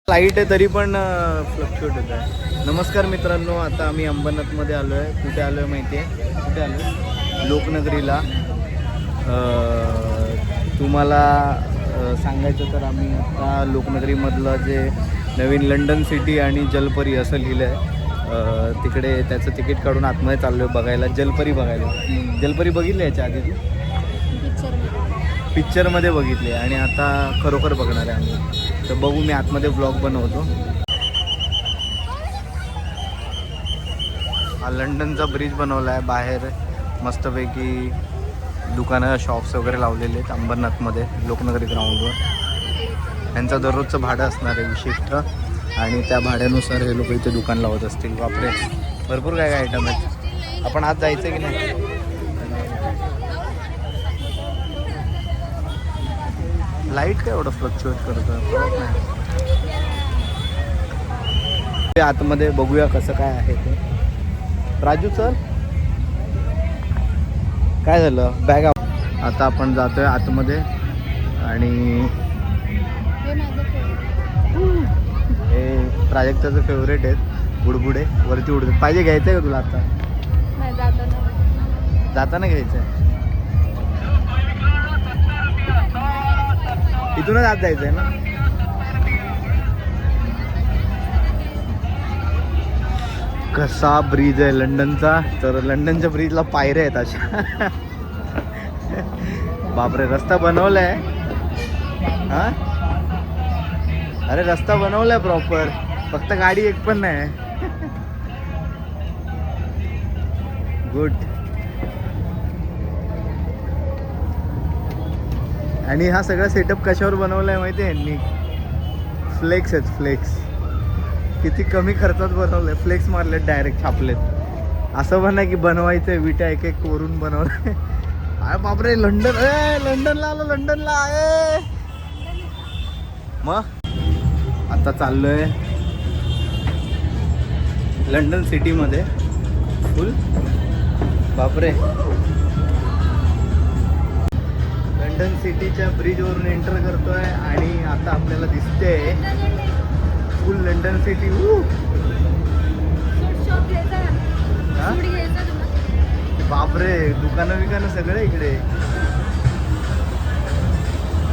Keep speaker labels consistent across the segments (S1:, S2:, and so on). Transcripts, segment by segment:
S1: Light आहे तरी पण फ्लक्च्युएट होत आहे. नमस्कार मित्रांनो, आता आम्ही अंबरनाथमध्ये आलो आहे. कुठे आलो आहे माहिती आहे? कुठे आलो आहे? लोकनगरीला. तुम्हाला सांगायचं तर आम्ही आता लोकनगरीमधलं जे नवीन लंडन सिटी आणि जलपरी असं लिहिलं आहे तिकडे त्याचं तिकीट काढून आतमध्ये चाललो आहे बघायला, जलपरी बघायला. जलपरी बघितली याच्या आधी तू? पिक्चरमध्ये बघितले आणि आता खरोखर बघणार आहे आम्ही. तर बघू, मी आतमध्ये ब्लॉग बनवतो. हा लंडनचा ब्रिज बनवला आहे. बाहेर मस्तपैकी दुकानं शॉप्स वगैरे लावलेले आहेत अंबरनाथमध्ये लोकनगरी ग्राउंडवर. यांचं दररोजचं भाडं असणार आहे विशिष्ट आणि त्या भाड्यानुसार हे लोक इथे दुकान लावत असतील. बापरे, भरपूर काय काय आयटम आहेत. आपण आज जायचं की नाही? लाईट काय एवढं फ्लक्च्युएट करतं कळत नाही. आतमध्ये बघूया कसं काय आहे ते. राजू सर काय झालं? बॅग आता आपण जातोय आतमध्ये आणि हे प्राजक्ताचं फेवरेट आहेत बुडबुडे वरती उडत. पाहिजे घ्यायचं आहे का तुला आता? जाताना घ्यायचं आहे. इथूनच आत जायचं आहे ना? कसा ब्रिज आहे लंडनचा. तर लंडनच्या ब्रिजला पायऱ्या आहेत अशा. बापरे, रस्ता बनवलाय. हा, अरे रस्ता बनवलाय प्रॉपर, फक्त गाडी एक पण नाही. गुड. आणि हा सगळा सेटअप कशावर बनवलाय माहिती आहे यांनी? फ्लेक्स आहेत, फ्लेक्स. किती कमी खर्चात बनवलंय. फ्लेक्स मारलेत, डायरेक्ट छापलेत. असं पण नाही की बनवायचंय, विटा एक एक कोरून बनवलंय. अरे बापरे, लंडन, लंडनला आलो, लंडनला आहे. मग आता चाललोय लंडन सिटीमध्ये. फुल बापरे, लंडन सिटीच्या ब्रिजवरून एंटर करतोय आणि आता आपल्याला दिसते फुल लंडन सिटी. बापरे, दुकानं बिकानं सगळे इकडे.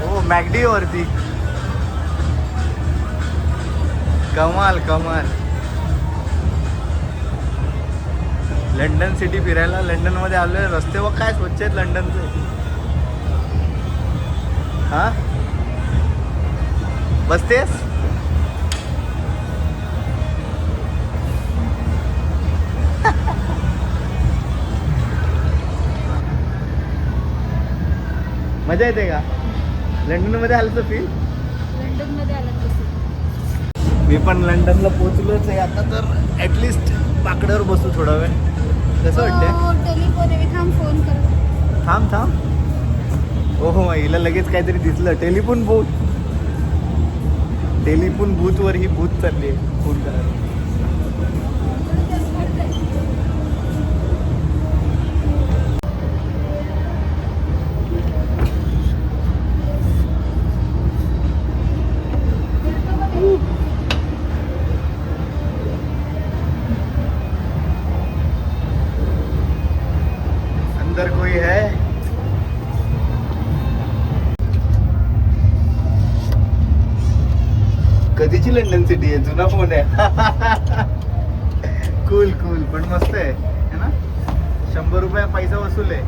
S1: हो, मॅगडी वरती. कमाल कमाल. लंडन सिटी फिरायला लंडनमध्ये आलोय. रस्ते बघ काय स्वच्छ आहेत लंडनचे. हा, बसतेस? मजा येते का लंडनमध्ये आलं तर? फील लंडनमध्ये आलं तसं. मी पण लंडनला पोहोचलोच आहे आता. तर ॲटलिस्ट बाकड्यावर बसू थोडा वेळ. कसं वाटतंय?
S2: टेलिफोन फोन कर.
S1: थांब थांब. हो, हिला लगेच काहीतरी दिसलं. Telephone booth. टेलिफोन बूथवर ही बूथ चालली आहे फोन करायला. अंदर कोई है? कधीची लंडन सिटी आहे, जुना फोन आहे. कूल कूल, पण मस्त आहे ना. 100 रुपये पैसा वसूल आहे.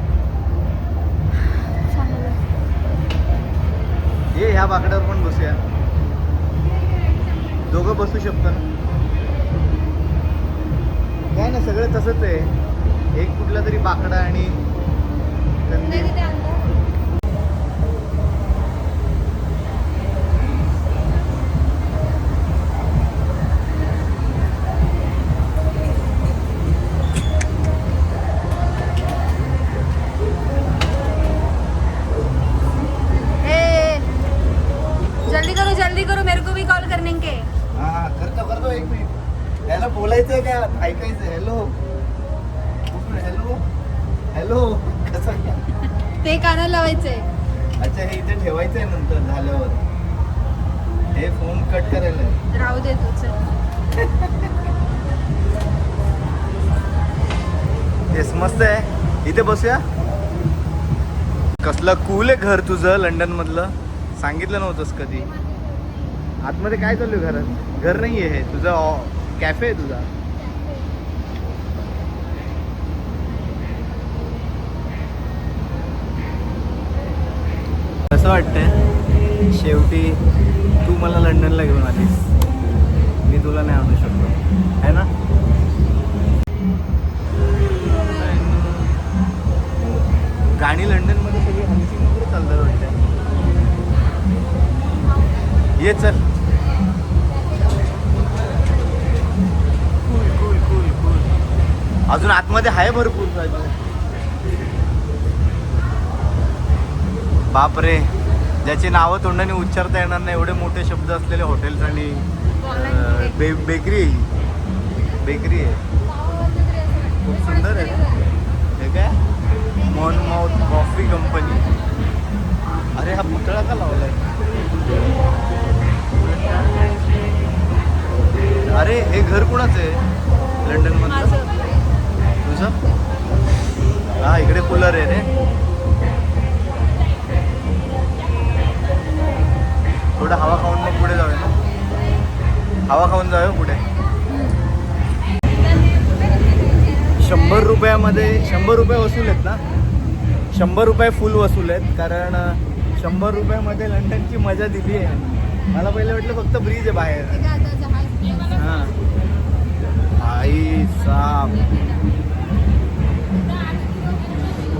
S1: ये ह्या बाकड्यावर पण बसूया. दोघं बसू शकतो ना. काय ना, सगळं तसंच आहे. एक कुठला तरी बाकडा आणि
S2: जल्दी करो, मेरे को भी कॉल करने के.
S1: हा, करतो 1 मिनिट. याला बोलायचंय का ऐकायचं? Hello hello hello. कसं
S2: ते कानाला लावायचंय.
S1: अच्छा, हे इथे ठेवायचं आहे नंतर झाल्यावर. हे फोन कट करायला आहे.
S2: राहू दे तू चल.
S1: तेच मस्त आहे. इथे बसूया. कसलं कूल आहे घर तुझं लंडन मधलं. सांगितलं नव्हतंस कधी. आतमध्ये काय चालू आहे घरात? घर नाही आहे हे तुझं, कॅफे आहे तुझा. कसं वाटतंय शेवटी तू मला लंडनला घेऊन आलीस, मी तुला नाही आणू शकतो है ना. गाणी लंडनमध्ये सगळी हंसी वगैरे चालतात वाटतं. ये चल. Cool cool cool cool. अजून आतमध्ये आहे भरपूर राजू. बापरे, ज्याची नावं तोंडाने उच्चारता येणार नाही एवढे मोठे शब्द असलेले हॉटेल्स आणि बेकरी बेकरी आहे. खूप सुंदर आहे. हे काय मॉनमाउथ कॉफी कंपनी. अरे हा पुतळा का लावलाय? अरे हे घर कुणाचं आहे लंडन मधलं? तुझं? हा इकडे कूलर आहे रे. थोडं हवा खाऊन मग पुढे जाऊया ना. हवा खाऊन जाऊया पुढे. 100 रुपयामध्ये 100 रुपये वसूल आहेत ना. 100 रुपये फुल वसूल आहेत कारण 100 रुपयामध्ये लंडनची मजा दिली आहे. मला पहिले वाटलं फक्त ब्रिज आहे बाहेर. हां आई साप.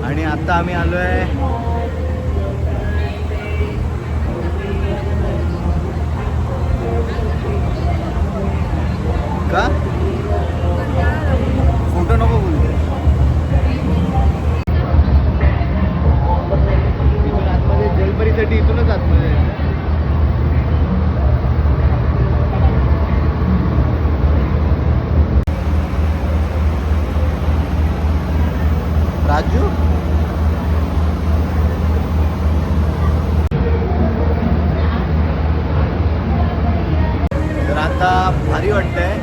S1: आणि आता आम्ही आलो आहे का फोटो नको बोलते. इथून आतमध्ये जलपरीसाठी इथूनच आतमध्ये राजू. तर आता भारी वाटतंय.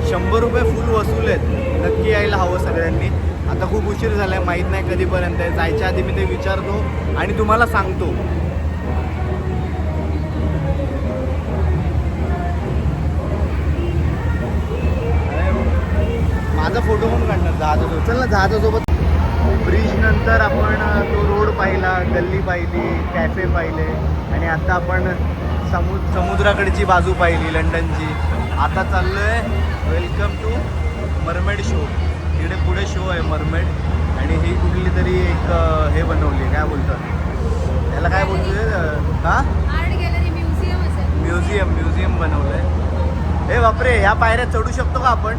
S1: 100 रुपये फुल वसूल आहेत. नक्की यायला हवं सगळ्यांनी. आता खूप उशीर झाला आहे, माहीत नाही कधीपर्यंत आहे. जायच्या आधी मी ते विचारतो आणि तुम्हाला सांगतो. माझा फोटो पण काढणार जहाजासोबत. चल ना जहाजासोबत. ब्रिज नंतर आपण तो रोड पाहिला, गल्ली पाहिली, कॅफे पाहिले आणि आता आपण समुद्राकडची बाजू पाहिली लंडनची. आता चाललो आहे वेलकम टू मरमेड शो. इकडे पुढे शो आहे मरमेड आणि ही कुठली तरी एक हे बनवली, काय बोलतात त्याला, काय बोलतो हां
S2: आर्ट गॅलरी म्युझियम असेल.
S1: म्युझियम बनवलं आहे. हे बापरे, ह्या पायऱ्या चढू शकतो का आपण?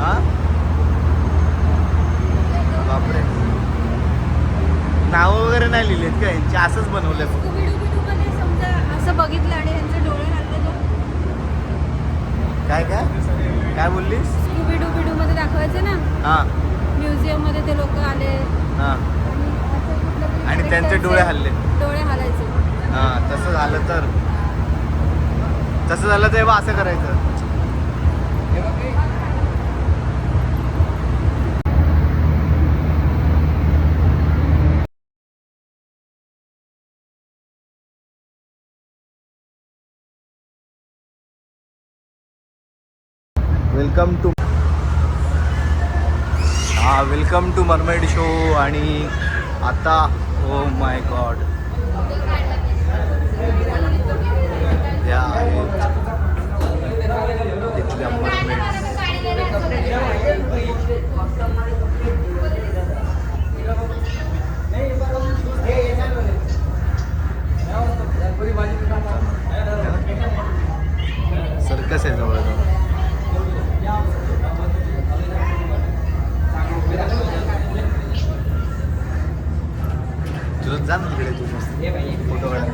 S1: हां बापरे, नावं वगैरे नाही लिहिलेत का यांची? असंच बनवलंय फक्त.
S2: मध्ये समजा असं बघितलं आणि त्यांचे डोळे लागले तर
S1: काय काय काय बोललीस?
S2: स्कूबीडू मध्ये दाखवायचं ना.
S1: हां
S2: म्युझियम मध्ये ते लोक आले
S1: हां आणि त्यांचे डोळे हल्ले.
S2: डोळे हालायचे.
S1: हां तसं झालं तर बा असं करायचं. Welcome to mermaid show. आणि आता ओ माय गॉड, या आहेत तिथल्या मरमेड. सर्कस आहे जवळ. तुझं जा ना तिकडे, तू मस्त फोटो काढ.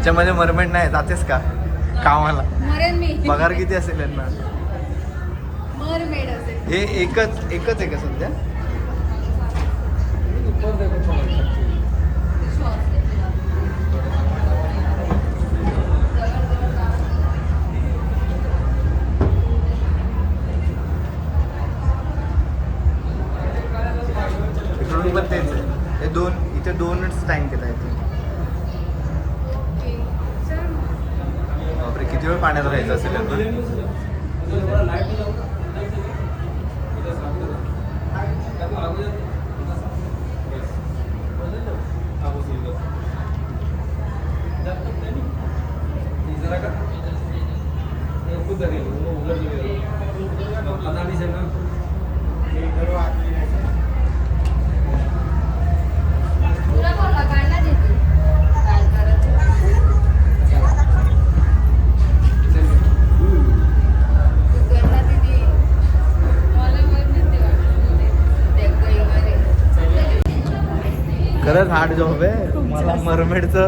S1: याच्यामध्ये मरमेड नाही, जातेस का कामाला?
S2: मरेन मी.
S1: पगार किती असेल यांना?
S2: मरमेड असेल.
S1: हे एकच आहे का सध्या? इकडून पण तेच आहे. हे दोन इथे दोनच टँक आहेत.
S2: ओके. चल मग.
S1: बापरे, किती वेळ पाण्यात राहायचं असेल यांना?
S2: तुला बोलला काढला देते. काय करायचं? गंगा दीदी. मला माहित नाही ते गईवाले.
S1: खरंच हार्ड जॉब आहे. मला मरमेडचं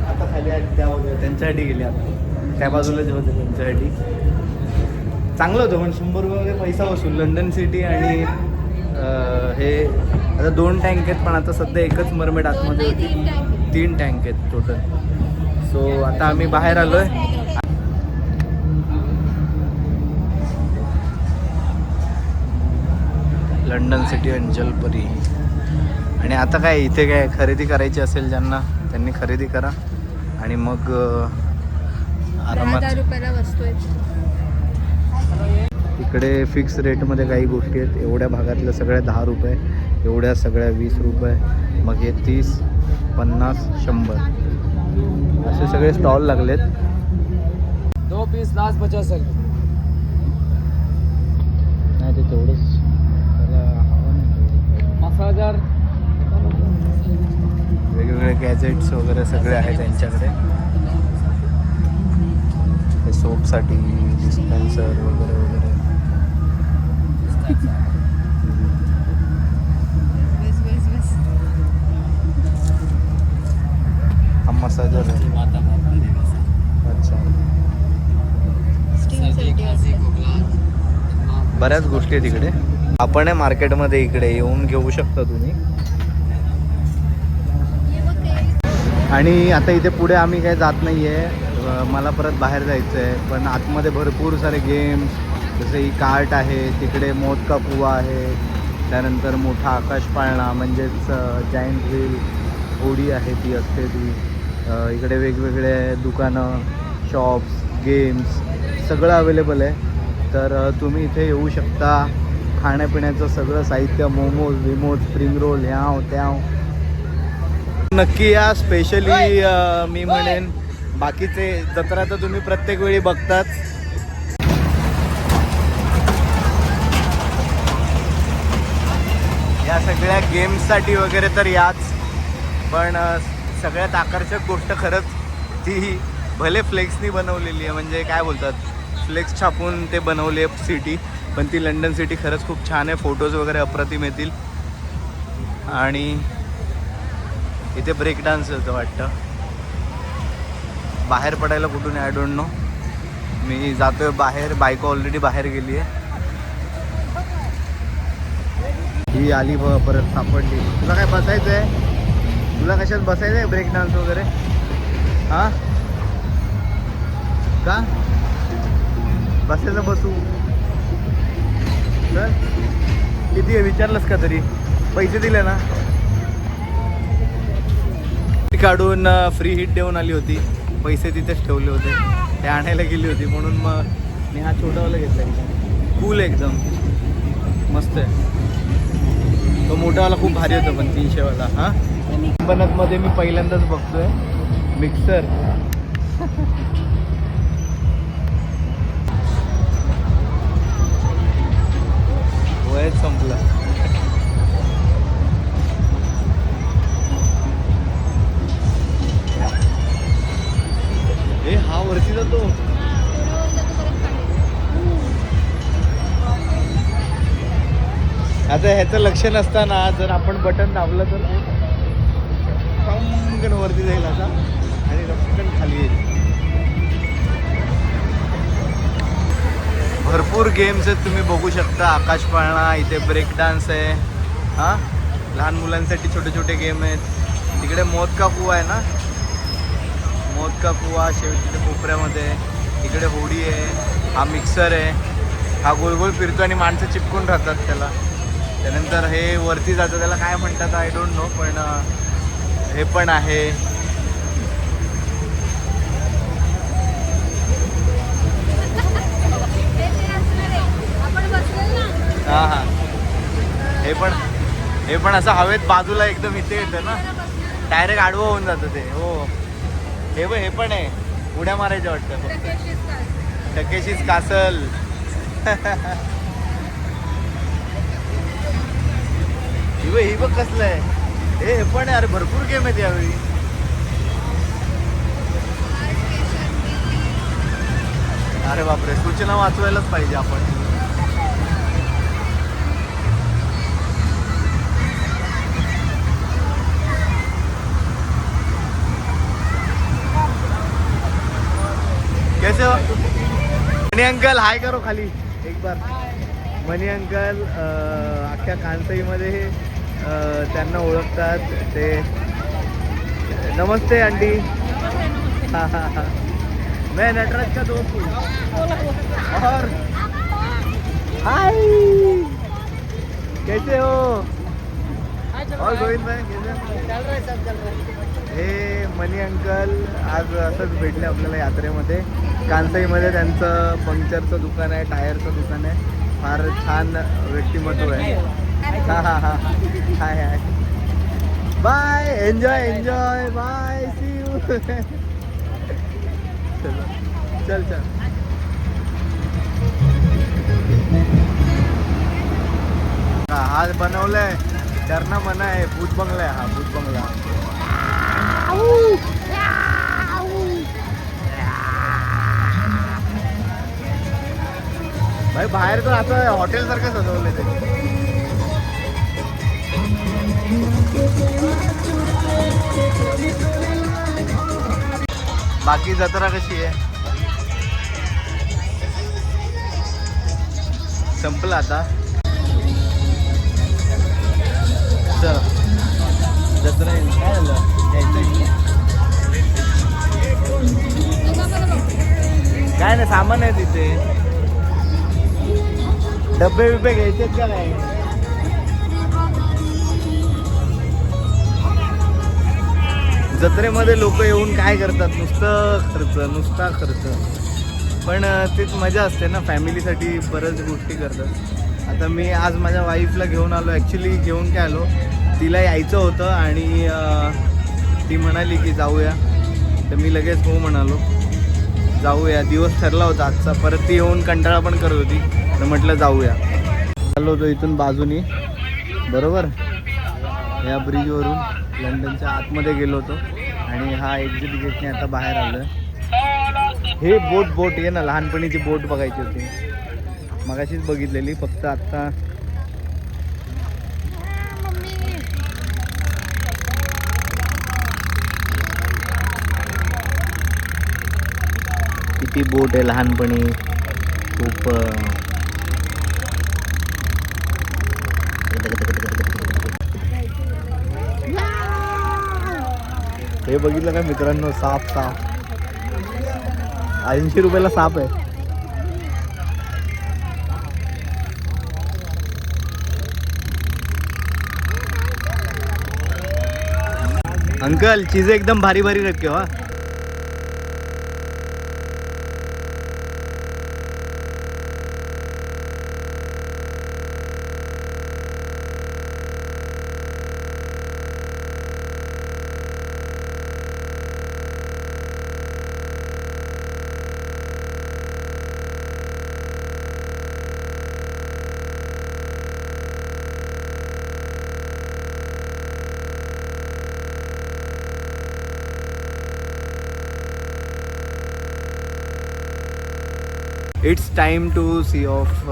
S1: आता खाली त्या वगैरे त्यांच्यासाठी गेले आता त्या बाजूला जे होते त्यांच्यासाठी चांगलं होतं. पण 100 रुपये वगैरे पैसा वसूल. लंडन सिटी आणि हे आता 2 टँक आहेत, पण आता सध्या एकच मरमेड आतमध्ये होती. 3 टँक आहेत टोटल. सो आता आम्ही बाहेर आलोय. लंडन सिटी आणि जलपरी. आणि आता काय इथे काय खरेदी करायची असेल ज्यांना त्यांनी खरेदी करा आणि मग आरामात.
S2: 10,000 रुपयाला वस्तू आहे.
S1: इकडे फिक्स रेटमध्ये काही गोष्टी आहेत. एवढ्या भागातल्या सगळ्या 10 रुपये, एवढ्या सगळ्या 20 रुपये, मग हे 30, 50, 100 असे सगळे स्टॉल लागलेत.
S3: 2 पीस लास्ट 50 है.
S1: नाही ते तेवढंच त्याला हवं नाही.
S3: 5000.
S1: वेगवेगळे गॅजेट्स वगैरे सगळे आहेत त्यांच्याकडे. हे सोपसाठी डिस्पेन्सर वगैरे वगैरे.
S2: बस बस बस.
S1: हा मसाजर आहे. अच्छा,
S2: स्किनसाठी असतं.
S1: बऱ्याच गोष्टी आहेत इकडे. आपण आहे मार्केटमध्ये. इकडे येऊन घेऊ शकता तुम्ही.
S2: ये बघ ते.
S1: आणि आता इथे पुढे आम्ही काही जात नाही आहे. मला परत बाहेर जायचं आहे. पण आतमध्ये भरपूर सारे गेम्स, जसे ही कार्ट आहे, तिकडे मौत का कुवा आहे, त्यानंतर मोठा आकाश पाळणा म्हणजेच जायंट व्हील होडी आहे ती असते ती. इकडे वेगवेगळे दुकानं, शॉप्स, गेम्स सगळं अवेलेबल आहे. तर तुम्ही इथे येऊ शकता. खाण्यापिण्याचं सगळं साहित्य, मोमोज विमोज, स्प्रिंग रोल, ह्याव त्याव नक्की या. स्पेशली मी म्हणेन, बाकीचे जत्रा तर तुम्ही प्रत्येक वेळी बघताच. या सगळ्या गेम्ससाठी वगैरे तर याच, पण सगळ्यात आकर्षक गोष्ट खरंच ती भले फ्लेक्सनी बनवलेली आहे. म्हणजे काय बोलतात, फ्लेक्स छापून ते बनवली आहे सिटी, पण ती लंडन सिटी खरंच खूप छान आहे. फोटोज वगैरे अप्रतिम येतील. आणि इथे ब्रेक डान्स होतं वाटतं. बाहेर पडायला कुठून आय डोंट नो. मी जातोय बाहेर. बायको ऑलरेडी बाहेर गेली आहे. ही आली परत सापडली. तुला काय बसायचं आहे? तुला कशात बसायचं आहे? ब्रेक डान्स वगैरे? हां का बसायचं? बसू चल. किती आहे विचारलंस का तरी? पैसे दिले ना? काढून फ्री हिट देऊन आली होती. पैसे तिथेच ठेवले होते. ते आणायला गेली होती म्हणून मग मी हा छोटावाला घेतला. कूल एकदम मस्त आहे. तो मोठावाला खूप भारी होता पण 300वाला. हां बनतमध्ये मी पहिल्यांदाच बघतोय मिक्सर. वयच संपलं. हे हा वरती जातो. आता ह्याचं लक्ष नसताना जर आपण बटन दाबलं तर वरती जाईल आता. आणि रस्त्यातून खाली येईल. भरपूर गेम्स आहेत, तुम्ही बघू शकता. आकाश पाळणा, इथे ब्रेक डान्स आहे. हां, लहान मुलांसाठी छोटे छोटे गेम आहेत. तिकडे मौत का कुवा आहे ना, मौत का कुवा शेवटच्या कोपऱ्यामध्ये. इकडे होडी आहे, हा मिक्सर आहे, हा गोल गोल फिरतो आणि माणसं चिपकून राहतात त्याला. त्यानंतर हे वरती जातं, त्याला काय म्हणतात आय डोंट नो, पण हे पण आहे. हां हां, हे पण असं हवेत बाजूला एकदम इथे येतं ना, डायरेक्ट आडवं होऊन जातं ते. हो, हे पण आहे, उड्या मारायच्या वाटतं फक्त. टकेशीच कासल. ही बघ कसलं आहे. हे पण आहे. अरे भरपूर गेम आहेत यावेळी. अरे बापरे, सूचना वाचवायलाच पाहिजे आपण. कैसे हो मनी अंकल? हाय करो खाली एक बार. मनी अंकल अख्ख्या कांसईमध्ये त्यांना ओळखतात ते. नमस्ते आंटी. हाँ हाँ हाँ, मैं नटराज का दोस्त हूँ. और हाय, कैसे हो? और गोविंद भाई कैसे? चल रहा है, सब चल रहा है. हे मनी अंकल आज असंच भेटले आपल्याला यात्रेमध्ये. कांसाईमध्ये त्यांचं पंक्चरचं दुकान आहे, टायरचं दुकान आहे. फार छान व्यक्तिमत्व आहे. हां हां हां, hi hi, bye, enjoy enjoy, bye, see you. चल चल. हा बनवलाय, डरणा मना आहे, भूत बंगला आहे हा, भूत बंगला. भाई बाहेर तर आता हॉटेल सारखं सजवलंय ते. बाकी जत्रा कशी आहे? संपलं आता. जत्रा काय झालं, काय नाही, सामान आहे तिथे. डब्बे बिब्बे घ्यायचे का नाही? जत्रेमध्ये लोक येऊन काय करतात, नुसता खर्च. पण तीच मजा असते ना, फॅमिलीसाठी बऱ्याच गोष्टी करतात. आता मी आज माझ्या वाईफला घेऊन आलो. ॲक्च्युली घेऊन काय आलो, तिला यायचं होतं आणि ती म्हणाली की जाऊया, तर मी लगेच हो म्हणालो. जाऊया, दिवस ठरला होता आजचा. परत ती येऊन कंटाळा पण करत होती, तर म्हटलं जाऊया. चाललो होतो इथून बाजूनी, बरोबर या ब्रिजवरून लंडनच्या आतमध्ये गेलो होतो. आणि हा एक्झिट गेटने आता बाहेर आलो. हे बोट ये ना, लहानपणीची बोट बघायची होती, मगाशीच बघितलेली, फक्त आत्ता किती बोट आहे लहानपणी. खूप हे बघितलं का मित्रांनो, साप 80 रुपयाला साप आहे. अंकल चीजें एकदम भारी भारी रखे हो. हाँ, it's time to see off.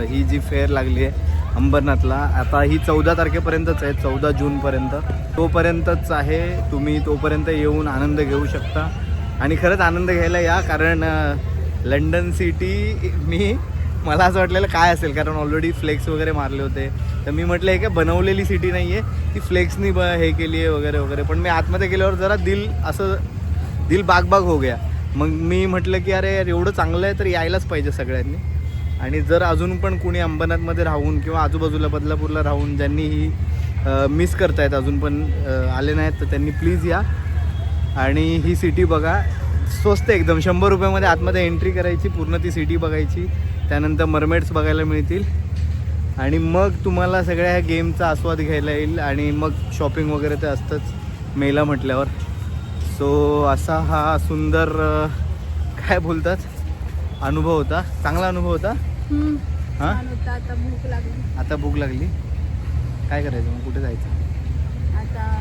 S1: ही जी फेअर लागली आहे अंबरनाथला. आता ही 14 तारखेपर्यंतच आहे, 14 जूनपर्यंत तोपर्यंतच आहे. तुम्ही तोपर्यंत येऊन आनंद घेऊ शकता. आणि खरंच आनंद घ्यायला या, कारण लंडन सिटी मला असं वाटलेलं काय असेल, कारण ऑलरेडी फ्लेक्स वगैरे मारले होते. तर मी म्हटलं हे काय बनवलेली सिटी नाही आहे, ती फ्लेक्सनी हे केली आहे वगैरे वगैरे. पण मी आतमध्ये गेल्यावर जरा दिल बाग बाग हो गया. मग मी म्हटलं की अरे यार एवढं चांगलं आहे तर यायलाच पाहिजे सगळ्यांनी. आणि जर अजून पण कुणी अंबरनाथमध्ये राहून किंवा आजूबाजूला बदलापूरला राहून ज्यांनी ही मिस करतायत अजून पण आले नाहीत, तर त्यांनी प्लीज या आणि ही सिटी बघा. स्वस्त एकदम, 100 रुपयामध्ये आतमध्ये एंट्री करायची, पूर्ण ती सिटी बघायची. त्यानंतर मरमेड्स बघायला मिळतील आणि मग तुम्हाला सगळ्या ह्या गेमचा आस्वाद घ्यायला येईल. आणि मग शॉपिंग वगैरे तर असतंच मेला म्हटल्यावर. सो असा हा सुंदर काय बोलतात अनुभव होता, चांगला अनुभव होता. हां,
S2: छान होता. आता भूक लागली.
S1: आता भूक लागली, काय करायचं मग, कुठे जायचं?
S2: आता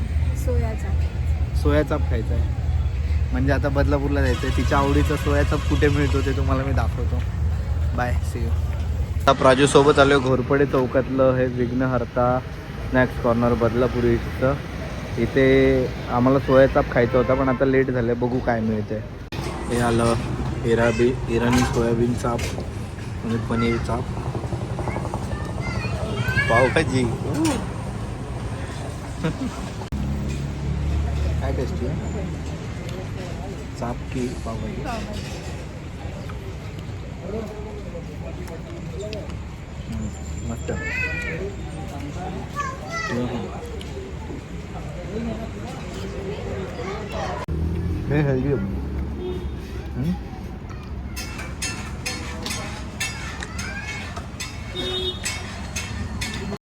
S1: सोया चाप खायचा आहे. म्हणजे आता बदलापूरला जायचं आहे. तिच्या आवडीचा सोया चाप कुठे मिळतो ते तुम्हाला मी दाखवतो. Bye, see you. आता प्राजूसोबत आलो घोरपडे चौकातलं हे विघ्नहर्ता स्नॅक्स कॉर्नर बदलापूर ईस्टचं. इथे आम्हाला सोया चाप खायचा होता, पण आता लेट झालं आहे, बघू काय मिळते. हे आलं इराणी सोयाबीन चाप म्हणजे पनीर चाप, पावभाजी. काय टेस्टी आहे चाप की पावभाजी? मस्त. हे हेल्दी